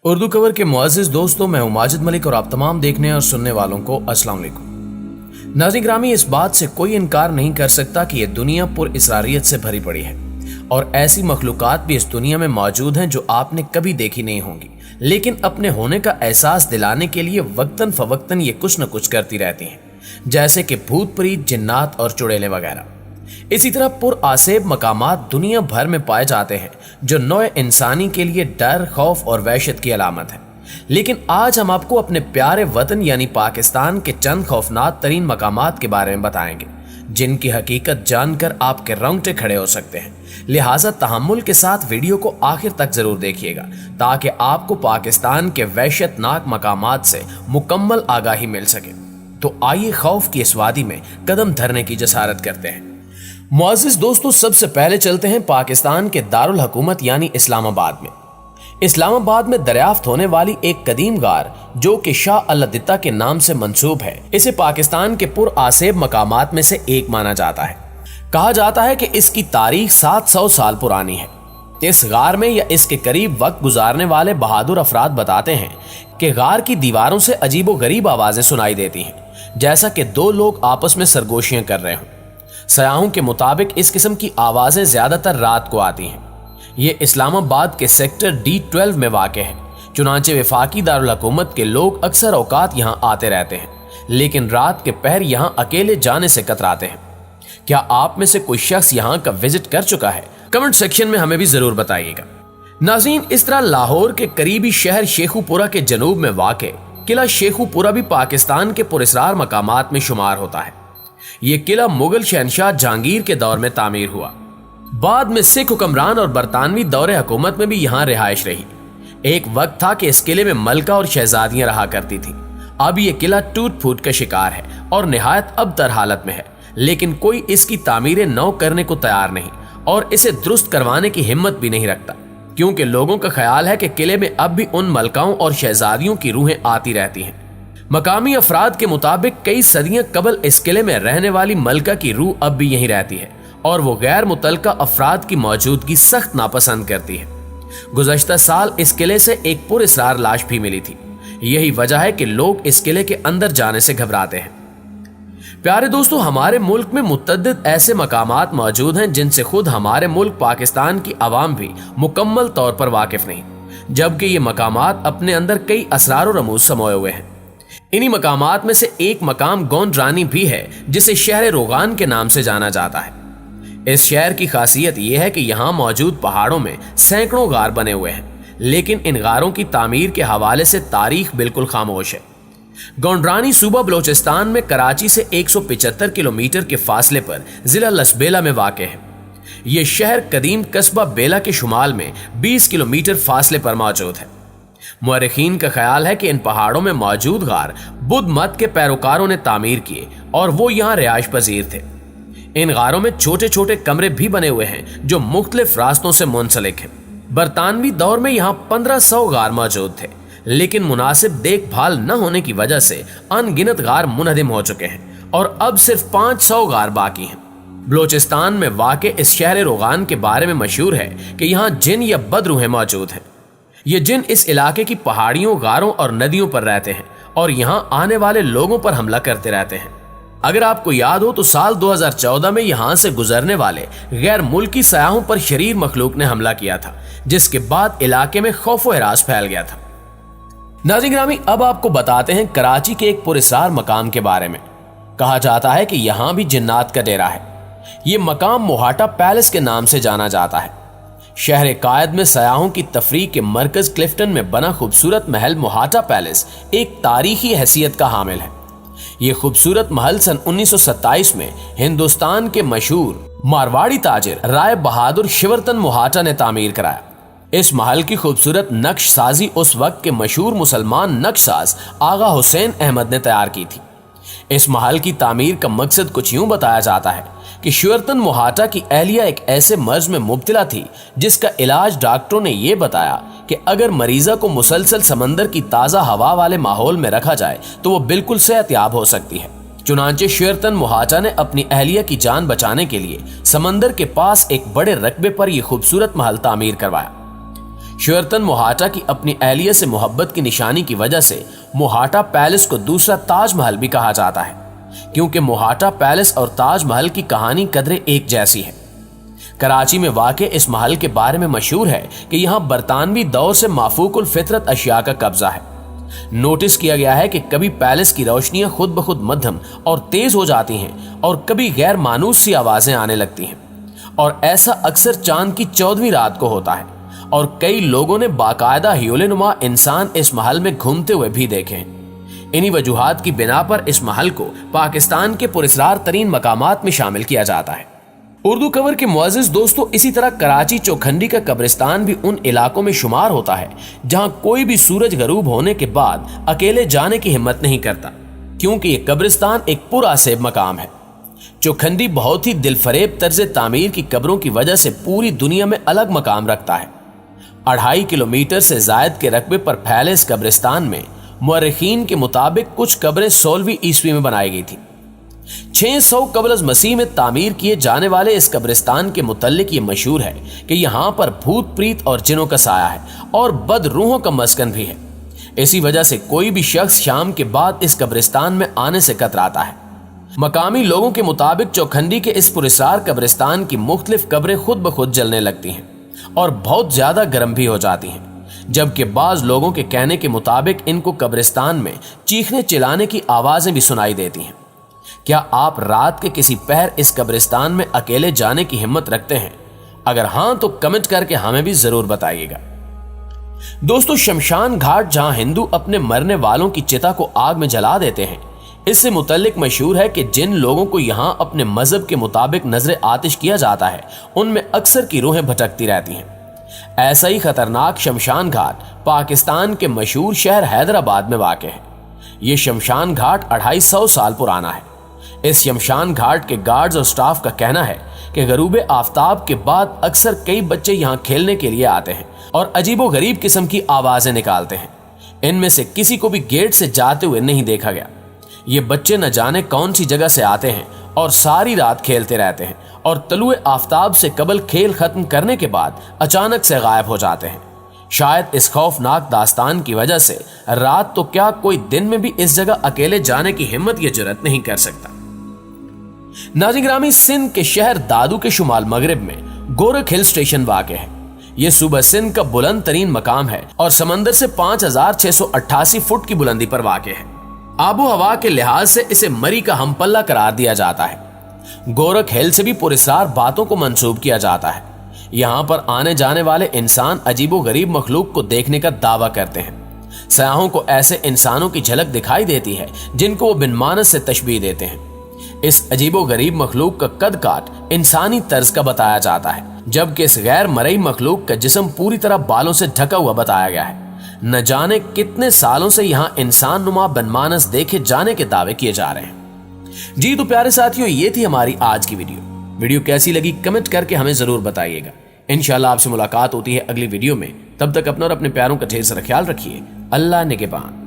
Urdu cover के मुअज़्ज़िज़ दोस्तों, मैं हूं माजिद मलिक और आप तमाम देखने और सुनने वालों को अस्सलाम वालेकुम। नाज़रीन ग्रामी, इस बात से कोई इनकार नहीं कर सकता कि यह दुनिया पुरइसरारियत से भरी पड़ी है और ऐसी मखलूक़ात भी इस दुनिया में मौजूद हैं जो आपने कभी देखी नहीं होंगी, लेकिन अपने होने का एहसास दिलाने के लिए वक्तन फवक्तन ये कुछ न कुछ करती रहती हैं, जैसे कि भूत प्रीत, जिन्नात और चुड़ैलें वगैरह। इसी तरह पुरआसेब मकामात दुनिया भर में पाए जाते हैं जो नौए इंसानी के लिए डर, खौफ और वहशत की अलामत है। लेकिन आज हम आपको अपने प्यारे वतन यानी पाकिस्तान के चंद खौफनाक तरीन मकामात के बारे में बताएंगे जिनकी हकीकत जानकर आपके रोंगटे खड़े हो सकते हैं। लिहाजा तहम्मुल के साथ वीडियो को आखिर तक जरूर देखिएगा ताकि आपको पाकिस्तान के वहशतनाक मकामात से मुकम्मल आगाही मिल सके। तो आइए खौफ की इस वादी में कदम धरने की जसारत करते हैं। मुअज़्ज़िज़ दोस्तों, सबसे पहले चलते हैं पाकिस्तान के दारुल हुकूमत यानी इस्लामाबाद में। इस्लामाबाद में दरियाफ्त होने वाली एक कदीम गार जो कि शाह अल्लादित्ता के नाम से मंसूब है, इसे पाकिस्तान के पुरआसेब मकामात में से एक माना जाता है। कहा जाता है कि इसकी तारीख 700 साल पुरानी है। इस गार में या इसके करीब वक्त गुजारने वाले बहादुर अफराद बताते हैं कि गार की दीवारों से अजीबो गरीब आवाजें सुनाई देती हैं, जैसा कि दो लोग आपस में सरगोशियां कर रहे हों। सयाहों के मुताबिक इस किस्म की आवाजें ज्यादातर रात को आती हैं। ये इस्लामाबाद के सेक्टर D12 में वाक़ है। चुनांचे वफाकी दारुल हुकूमत के लोग अक्सर औकात यहाँ आते रहते हैं, लेकिन रात के पहर यहाँ अकेले जाने से कतराते हैं। क्या आप में से कोई शख्स यहाँ का विजिट कर चुका है? कमेंट सेक्शन में हमें भी जरूर बताइएगा। नाज़रीन, इस तरह लाहौर के करीबी शहर शेखुपुरा के जनूब में वाक़ किला शेखुपुरा भी पाकिस्तान के पुरअसरार मकामात में शुमार होता है। ये किला मुगल शहनशाह जहांगीर के दौर में तामीर हुआ। बाद में सिख हुक्मरान और बरतानवी दौरे हुकूमत में भी यहाँ रिहाइश रही। एक वक्त था कि इस किले में मलका और शहजादियां रहा करती थी। अब ये किला टूट फूट का शिकार है और निहायत अबतर हालत में है, लेकिन कोई इसकी तामीरें नौ करने को तैयार नहीं और इसे दुरुस्त करवाने की हिम्मत भी नहीं रखता, क्योंकि लोगों का ख्याल है कि किले में अब भी उन मलकाओं और शहजादियों की रूहें आती रहती हैं। मकामी अफराद के मुताबिक कई सदियां कबल इस किले में रहने वाली मलका की रूह अब भी यहीं रहती है और वो गैर मुतल्लका अफराद की मौजूदगी सख्त नापसंद करती है। गुज़श्ता साल इस किले से एक पुरअसरार लाश भी मिली थी। यही वजह है कि लोग इस किले के अंदर जाने से घबराते हैं। प्यारे दोस्तों, हमारे मुल्क में मुतअद्दिद ऐसे मकामात मौजूद हैं जिनसे खुद हमारे मुल्क पाकिस्तान की आवाम भी मुकम्मल तौर पर वाकिफ नहीं, जबकि ये मकामात अपने अंदर कई असरार और रमूज समोए हुए हैं। इन्हीं मकामात में से एक मकाम गोंडरानी भी है, जिसे शहर रोगान के नाम से जाना जाता है। इस शहर की खासियत यह है कि यहाँ मौजूद पहाड़ों में सैकड़ों गार बने हुए हैं, लेकिन इन गारों की तामीर के हवाले से तारीख बिल्कुल खामोश है। गोंडरानी सूबा बलोचिस्तान में कराची से 175 किलोमीटर के फासले पर जिला लसबेला में वाक़ है। ये शहर कदीम कस्बा बेला के शुमाल में 20 किलोमीटर फासले पर मौजूद है। मुअर्रिखीन का ख्याल है कि इन पहाड़ों में मौजूद गार बुद्ध मत के पैरोकारों ने तामीर किए और वो यहाँ रिहाइश पजीर थे। इन गारों में छोटे छोटे कमरे भी बने हुए हैं जो मुख्तलिफ रास्तों से मुंसलिक हैं। बरतानवी दौर में यहाँ 1500 गार मौजूद थे, लेकिन मुनासिब देखभाल न होने की वजह से अनगिनत गार मुनहदिम हो चुके हैं और अब सिर्फ 500 गार बाकी हैं। बलोचिस्तान में वाक़ इस शहर रोगान के बारे में मशहूर है कि यहाँ जिन या बदरूहें मौजूद हैं। ये जिन इस इलाके की पहाड़ियों, गारों और नदियों पर रहते हैं और यहाँ आने वाले लोगों पर हमला करते रहते हैं। अगर आपको याद हो तो साल 2014 में यहाँ से गुजरने वाले गैर मुल्की सयाहों पर शरीर मखलूक ने हमला किया था, जिसके बाद इलाके में खौफ व हिरास फैल गया था। नाज़रीन ग्रामी, अब आपको बताते हैं कराची के एक पुरअसरार मकाम के बारे में। कहा जाता है कि यहाँ भी जिन्नात का डेरा है। ये मकाम मोहाटा पैलेस के नाम से जाना जाता है। शहर कायद में सयाहों की तफरीह के मरकज क्लिफ्टन में बना खूबसूरत महल मोहाटा पैलेस एक तारीखी हैसियत का हामिल है। ये खूबसूरत महल सन 1927 में हिंदुस्तान के मशहूर मारवाड़ी ताजिर राय बहादुर शिवरतन मोहाटा ने तामीर कराया। इस महल की खूबसूरत नक्श साजी उस वक्त के मशहूर मुसलमान नक्शसाज आगा हुसैन अहमद ने तैयार की थी। इस महल की तामीर का मकसद कुछ यूं बताया जाता है कि शिवरतन मोहाटा की अहलिया एक ऐसे मर्ज में मुब्तला थी जिसका इलाज डॉक्टरों ने यह बताया कि अगर मरीजा को मुसलसल समंदर की ताज़ा हवा वाले माहौल में रखा जाए तो वो बिल्कुल सेहतयाब हो सकती है। चुनांचे शिवरतन मोहाटा ने अपनी अहलिया की जान बचाने के लिए समंदर के पास एक बड़े रकबे पर यह खूबसूरत महल तामीर करवाया। शेरतन मोहाटा की अपनी एहलिया से मोहब्बत की निशानी की वजह से मोहाटा पैलेस को दूसरा ताजमहल भी कहा जाता है, क्योंकि मोहाटा पैलेस और ताजमहल की कहानी कदरे एक जैसी है। कराची में वाक़े इस महल के बारे में मशहूर है कि यहाँ बरतानवी दौर से माफूकुल फितरत अशिया का कब्जा है। नोटिस किया गया है कि कभी पैलेस की रोशनियां खुद ब खुद मध्यम और तेज हो जाती हैं और कभी गैर मानूस सी आवाजें आने लगती हैं, और ऐसा अक्सर चांद की 14वीं रात को होता है। और कई लोगों ने बाकायदा ह्यूले-नुमा इंसान इस महल में घूमते हुए भी देखे हैं। इन्हीं वजूहात की बिना पर इस महल को पाकिस्तान के पुरस्कार तरीन मकामात में शामिल किया जाता है। उर्दू कवर के मुअज़्ज़िज़ दोस्तों, इसी तरह कराची चौखंडी का कब्रिस्तान भी उन इलाकों में शुमार होता है जहां कोई भी सूरज गरूब होने के बाद अकेले जाने की हिम्मत नहीं करता, क्योंकि ये कब्रिस्तान एक पुरअसेब मकाम है। चौखंडी बहुत ही दिलफरेब तर्ज तामीर की कब्रों की वजह से पूरी दुनिया में अलग मकाम रखता है। 2.5 किलोमीटर से जायद के रकबे पर फैले इस कब्रिस्तान में मुअर्रिखीन के मुताबिक कुछ कब्रें 16वीं ईस्वी में बनाई गई थी। 600 कबल मसीह में तामीर किए जाने वाले इस कब्रिस्तान के मुतल्लिक ये मशहूर है कि यहाँ पर भूत प्रीत और जिनों का साया है और बद रूहों का मस्कन भी है। इसी वजह से कोई भी शख्स शाम के बाद इस कब्रिस्तान में आने से कतराता है। मकामी लोगों के मुताबिक चौखंडी के इस पुरस्कार कब्रिस्तान की मुख्तलिफ कब्रें खुद ब खुद जलने लगती हैं और बहुत ज्यादा गर्म भी हो जाती हैं, जबकि बाज लोगों के कहने के मुताबिक इनको कब्रिस्तान में चीखने चिल्लाने की आवाजें भी सुनाई देती हैं। क्या आप रात के किसी पहर इस कब्रिस्तान में अकेले जाने की हिम्मत रखते हैं? अगर हां तो कमेंट करके हमें भी जरूर बताइएगा। दोस्तों, शमशान घाट जहां हिंदू अपने मरने वालों की चिता को आग में जला देते हैं, इससे मुतल्लिक मशहूर है कि जिन लोगों को यहां अपने मजहब के मुताबिक नजर आतिश किया जाता है, उनमें अक्सर की रूहें भटकती रहती हैं। ऐसा ही खतरनाक शमशान घाट पाकिस्तान के मशहूर शहर हैदराबाद में वाक़ है। ये शमशान घाट 250 साल पुराना है। इस शमशान घाट के गार्ड्स और स्टाफ का कहना है कि गरूब आफ्ताब के बाद अक्सर कई बच्चे यहाँ खेलने के लिए आते हैं और अजीबो गरीब किस्म की आवाजें निकालते हैं। इनमें से किसी को भी गेट से जाते हुए नहीं देखा गया। ये बच्चे न जाने कौन सी जगह से आते हैं और सारी रात खेलते रहते हैं और तलुए आफ्ताब से कबल खेल खत्म करने के बाद अचानक से गायब हो जाते हैं। शायद इस खौफनाक दास्तान की वजह से रात तो क्या कोई दिन में भी इस जगह अकेले जाने की हिम्मत या जुर्रत नहीं कर सकता। नाज़रीन गिरामी, सिंध के शहर दादू के शुमाल मगरिब में गोरख हिल स्टेशन वाक़ है। यह सूबा सिंध का बुलंद तरीन मकाम है और समंदर से 5688 फुट की बुलंदी पर वाक़ है। आबो हवा के लिहाज से इसे मरी का हमपल्ला करार दिया जाता है। गोरख हिल से भी पुरस्कार बातों को मंसूब किया जाता है। यहाँ पर आने जाने वाले इंसान अजीबो गरीब मखलूक को देखने का दावा करते हैं। सयाहों को ऐसे इंसानों की झलक दिखाई देती है जिनको वो बिनमानस से तशबीह देते हैं। इस अजीबो गरीब मखलूक का कद काट इंसानी तर्ज का बताया जाता है, जबकि इस गैर मरई मखलूक का जिस्म पूरी तरह बालों से ढका हुआ बताया गया है। न जाने कितने सालों से यहाँ इंसान नुमा बनमानस देखे जाने के दावे किए जा रहे हैं। जी तो प्यारे साथियों, ये थी हमारी आज की वीडियो कैसी लगी कमेंट करके हमें जरूर बताइएगा। इंशाल्लाह आपसे मुलाकात होती है अगली वीडियो में। तब तक अपना और अपने प्यारों का ढेर सारा ख्याल रखिए। अल्लाह निगहबान।